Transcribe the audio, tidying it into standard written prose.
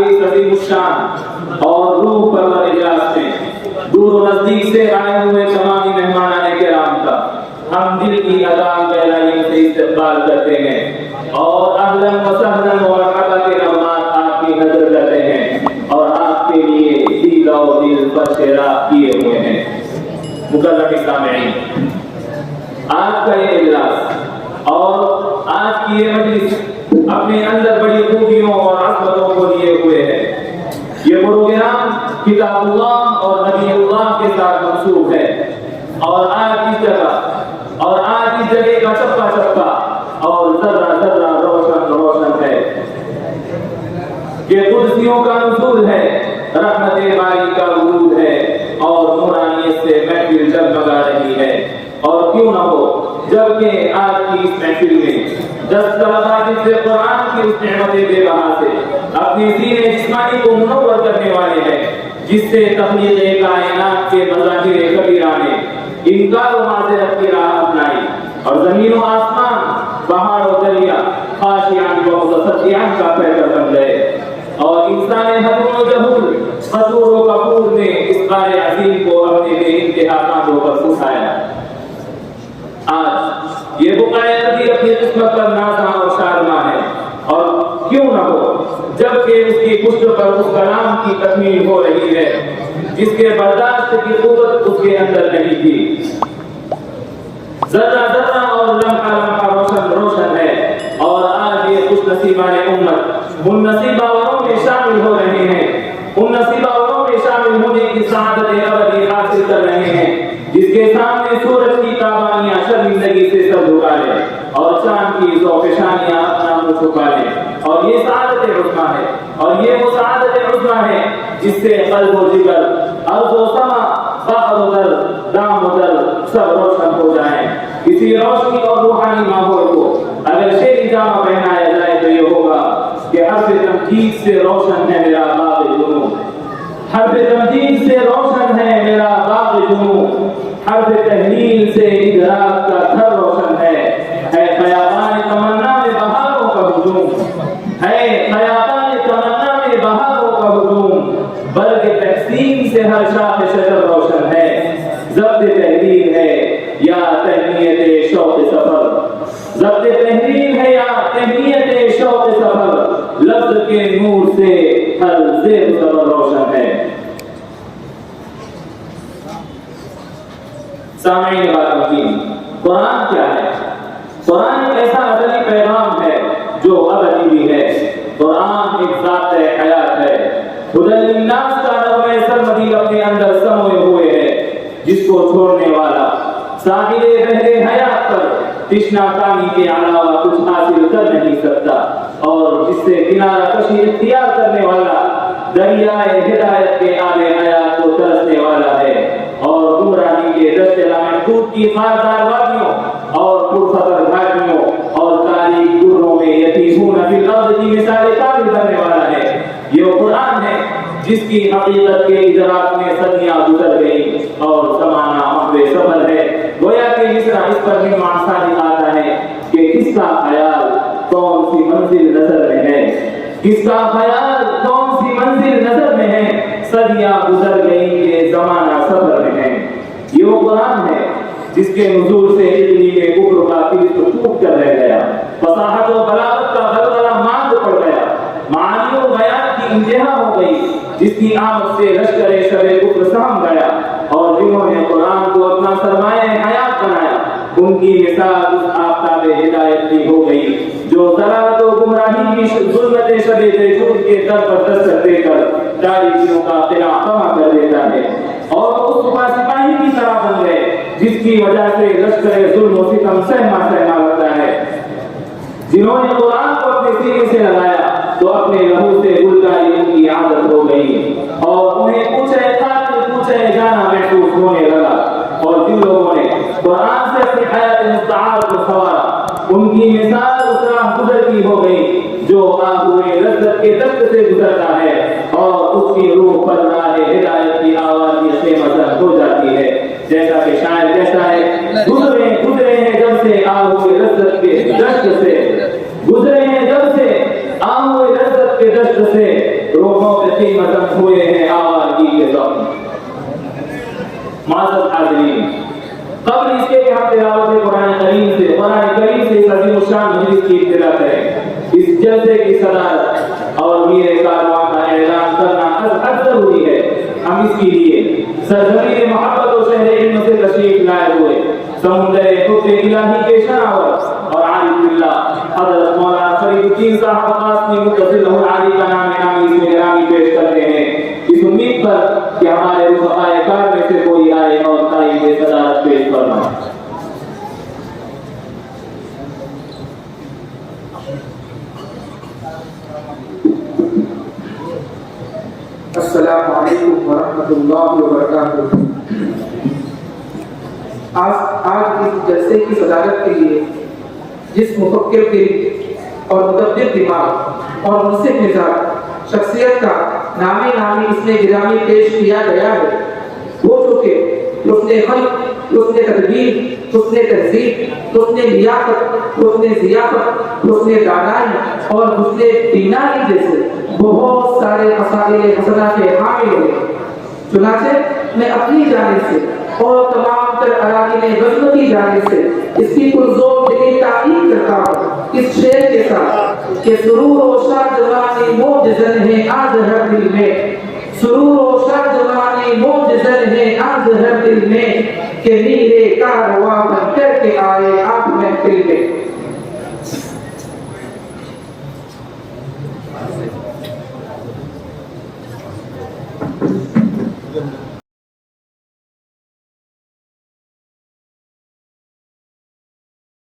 کے اس عظیم الشان اور روح پرور اجلاس میں دور و نزدیک سے آئے ہوئے تمام مہمانان کرام کا ہم دل کی عظیم گہرائیوں سے استقبال کرتے ہیں اور اہلاً و سہلاً و مرحبا کے کلمات آپ کی نظر کرتے ہیں اور آپ کے لیے دل و دل پر شیراب کیے ہوئے ہیں۔ مکرم سامعین، آج کا یہ اجلاس اور آج کی یہ مجلس اپنے اندر بڑی خوبیوں اور عظمتوں کو لیے ہوئے ہے۔ یہ پروگرام کتاب اللہ اور نبی اللہ کے ساتھ منسوب ہے اور آج اس جگہ کا چپا چپا اور ذرہ ذرہ روشن روشن ہے کہ قدسیوں کا نزول ہے، رحمت باری کا ورود ہے اور نورانیت سے محفل جگمگا رہی ہے۔ اور کیوں نہ ہو جبکہ آج کی اس محفل میں 10 طلباء سے قرآن کی اس نعمت بے بہا سے اپنی سینے جسمانی کو منور کرنے والے ہیں، جس سے تخلیق کائنات کے مظاہر کبیرہ نے انکار و معذرت کی راہ اپنائی اور زمین و آسمان، پہاڑ و دریا خاشعاً و متصدعاً کا پیکر بن گئے اور انسان حضور و جہول حضور و کفور نے اس بار عظیم کو اپنے بے انتہا کاندھوں پر اٹھایا۔ آج یہ بقائے ارضی اپنی قسمت پر نازاں اور شادماں ہے، اور کیوں نہ ہو جبکہ اس کی پشت پر اس کلام کی تکمیل ہو رہی ہے جس کے برداشت کی قوت اس کے اندر نہیں تھی۔ ذرہ ذرہ اور لمحہ لمحہ روشن روشن ہے اور آج یہ خوش نصیبان امت ان نصیباوروں میں شامل ہو رہے ہیں، ان نصیباوروں میں شامل ہونے کی سعادت ابدی حاصل کر رہے ہیں جس کے سامنے سورج کی تابانیاں شرمندگی سے سر جھکا لیں اور چاند کی ذوفشانیاں اپنا منہ چھپا لیں۔ اور یہ سعادت عظمیٰ ہے، اور یہ وہ سعادت عظمیٰ ہے جس سے قلب و جگر، ارض و سما، بحر و در، دام و در سب روشن ہو جائیں۔ اسی روشنی اور روحانی ماحول کو اگر شعری جامہ پہنایا جائے تو یہ ہوگا کہ حرف تمجید سے روشن ہے میرا باغ جنون، حرف تمجید سے روشن ہے میرا باغ جنون، حرف تحلیل سے ادراک کا گھر روشن ہے خیابان تمنا میں بہاروں کا ہجوم، ہے خیابان تمنا میں بہاروں کا ہجوم، برگ تقسیم سے ہر شاخ شجر روشن ہے، ضبط تحریر ہے یا تہنیت شوق سفر، ضبط تحریر ہے یا تہنیت شوق سفر، لفظ کے نور سے ہر زیر زبر روشن ہے۔ سامعین بارکین، قرآن کیا ہے؟ قرآن ایک ایسا ازلی پیغام ہے جو ابدی بھی ہے۔ قرآن ایک ذات حیات ہے، خدا للناس کا نغمہ سرمدی اپنے اندر سموئے ہوئے ہے، جس کو چھوڑنے والا ساحل بحر حیات پر تشنا کانی کے علاوہ کچھ حاصل کر نہیں سکتا، اور جس سے کنارہ کشی اختیار کرنے والا دریائے ہدایت کے آب حیات کو ترسنے والا ہے، اور گمراہی کے دشت لامحدود کی خاردار وادیوں اور پرخطر گھاٹیوں اور تاریک گروں میں یتیمون فی الارض کی مثال کامل بننے والا ہے۔ یہ وہ قرآن ہے جس کی حقیقت کے ادراک میں صدیاں گزر گئی اور زمانہ عمر سفر ہے۔ گویا کہ مصرع اس پر بھی معصا دکھاتا ہے کہ کس کا خیال کون سی منزل نظر میں ہے، کس کا خیال کون سی منزل نظر میں ہے، صدیاں گزر گئی کہ زمانہ سفر میں ہے۔ یہ وہ قرآن ہے جس کے نزول سے اٹلی میں کفر کا کلت ٹوٹ کر رہ گیا، فصاحت و بلاغت کا غلغلہ ماند پڑ گیا، معانی و بیان کی انتہا ہو گئی، جس کی آمد سے لشکر شر کفر سہم گیا، اور جنہوں نے قرآن کو اپنا سرمایہ حیات بنایا ان کی مثال اس آفتاب ہدایت کی ہو گئی جو ضلالت و گمراہی کی ظلمت شب تیجور کے در پر دستک دے کر تاریکیوں کا قلعہ خما کر دیتا ہے، اور اس سپاہی کی طرح بن گئے جس کی وجہ سے لشکر ظلم و ستم سہما سہما لگتا ہے۔ جنہوں نے قرآن کو اپنے سینے سے لگایا تو اپنے لہو سے گلکاری ان کی عادت ہو گئی، اور انہیں پوچھے قاتل پوچھے جانا محسوس ہونے لگا، اور جن لوگوں نے قرآن سے اپنی حیات مستعار کو سوارا ان کی مثال اس راہ گزر کی ہو گئی جو آہوئے لذت کے دست سے گزرتا ہے، اور اس کی روح پر راہ ہدایت کی آواز سے مزن ہو جاتی ہے۔ جیسا کہ شاعر کہتا ہے، گزرے ہیں جب سے آہوئے لذت کے دشت سے، گزرے ہیں جب سے آہوئے لذت کے دشت سے، روح کئی مذہب ہوئے ہیں آوارگی کے زخم. معزز حاضرین، قبل اس کے کہ ہم تلاوت قرآن کریم سے اس عظیم الشان مجلس کی ابتدا کریں، اس جلسے کی صدارت اور میر کارواں کا اعلان کرنا حد ضروری ہے. ہم اس کے لیے سرزمین محبت و شہر علم سے تشریف لائے ہوئے سمندر حب الہی کے شناور اور عارف باللہ حضرت مولانا فرید الدین صاحب قاسمی متصل العالی کا نامی اس میں گرامی پیش کرتے ہیں، اس امید پر کہ ہمارے رفقائے کار میں سے کوئی آئے اور تائید صدارت پیش فرمائے. السلام علیکم ورحمۃ اللہ وبرکاتہ. آج اس جلسے کی صدارت کے لیے جس مفکر کے اور متبر دماغ اور منصف مزاج شخصیت کا نامی اس میں گرامی پیش کیا گیا ہے، وہ چونکہ حسن خلق، حسن تدبیر، حسن تہذیب، حسن لیاقت، حسن ضیافت، حسن دانائی اور حسن بینائی جیسے بہت سارے مسائل حسنہ کے حامل ہوئے. چنانچہ میں اپنی جانب سے اور تمام تر اراکین وطن کی جانب سے اس کی پرزور دلی تائید کرتا ہوں اس شعر کے ساتھ کہ سرور و شاد جوانی موجزن ہے آج ہر دل میں، سرور و شاد جوانی موجزن ہے آج ہر دل میں، کہ میرے کارواں بن کر کے آئے آپ محفل میں.